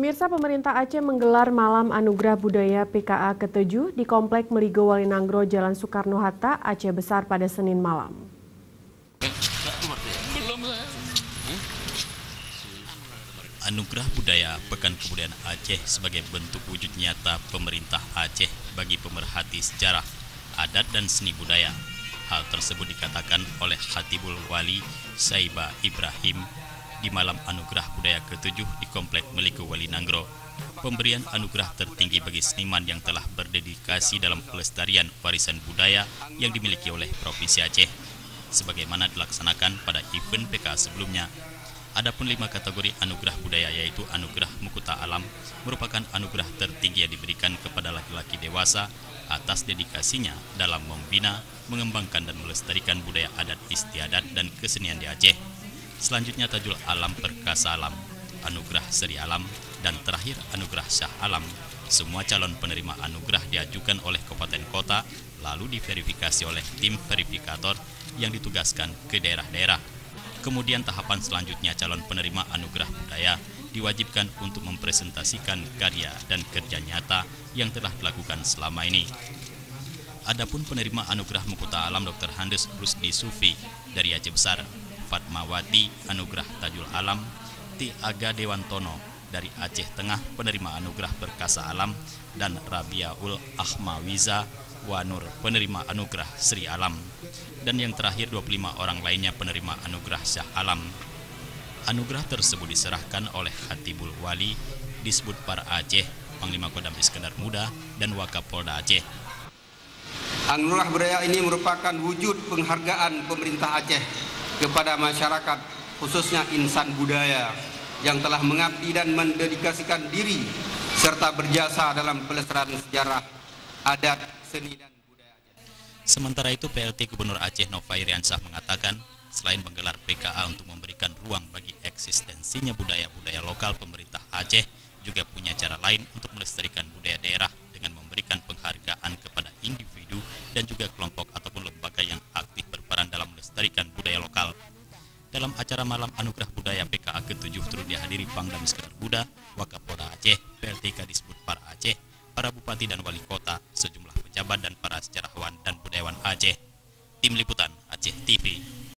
Pemirsa, pemerintah Aceh menggelar Malam Anugerah Budaya PKA ke-7 di Komplek Meligo Walinangro, Jalan Soekarno-Hatta, Aceh Besar pada Senin malam. Anugerah Budaya Pekan Kebudayaan Aceh sebagai bentuk wujud nyata pemerintah Aceh bagi pemerhati sejarah, adat dan seni budaya. Hal tersebut dikatakan oleh Khatibul Wali Saiba Ibrahim di Malam Anugerah Budaya ke-7 di Komplek Meligo Walinangro. Pemberian anugerah tertinggi bagi seniman yang telah berdedikasi dalam pelestarian warisan budaya yang dimiliki oleh Provinsi Aceh, sebagaimana dilaksanakan pada event PKA sebelumnya. Adapun 5 kategori anugerah budaya, yaitu anugerah Mukuta Alam, merupakan anugerah tertinggi yang diberikan kepada laki-laki dewasa atas dedikasinya dalam membina, mengembangkan dan melestarikan budaya adat istiadat dan kesenian di Aceh. Selanjutnya Tajul Alam Perkasa Alam, Anugerah Seri Alam, dan terakhir Anugerah Syah Alam. Semua calon penerima anugerah diajukan oleh kabupaten kota, lalu diverifikasi oleh tim verifikator yang ditugaskan ke daerah-daerah. Kemudian tahapan selanjutnya calon penerima anugerah budaya diwajibkan untuk mempresentasikan karya dan kerja nyata yang telah dilakukan selama ini. Adapun penerima anugerah Mukuta Alam Dr. Handes Rusdi Sufi dari Aceh Besar, Fatmawati Anugerah Tajul Alam, Ti Aga Dewantono dari Aceh Tengah penerima anugerah Perkasa Alam, dan Rabiaul Ahmawiza Wanur penerima anugerah Sri Alam. Dan yang terakhir 25 orang lainnya penerima anugerah Syah Alam. Anugerah tersebut diserahkan oleh Khatibul Wali, Disbud Par Aceh, Panglima Kodam Iskandar Muda, dan Wakapolda Aceh. Anugerah budaya ini merupakan wujud penghargaan pemerintah Aceh kepada masyarakat, khususnya insan budaya yang telah mengabdi dan mendedikasikan diri serta berjasa dalam pelestarian sejarah, adat, seni dan budaya Aceh. Sementara itu, PLT Gubernur Aceh Novairiansah mengatakan, selain menggelar PKA untuk memberikan ruang bagi eksistensinya budaya-budaya lokal, pemerintah Aceh juga punya cara lain untuk melestarikan budaya daerah dengan memberikan penghargaan kepada individu dan juga kelompok ataupun lembaga yang aktif berperan dalam melestarikan budaya lokal. Dalam acara Malam Anugerah Budaya PKA ke-7 turut dihadiri Pangdam Iskandar Muda, Wakapolda Aceh, PLT Kadisbud Par Aceh, para bupati dan wali kota, sejumlah pejabat dan para sejarawan dan budayawan Aceh. Tim Liputan Aceh TV.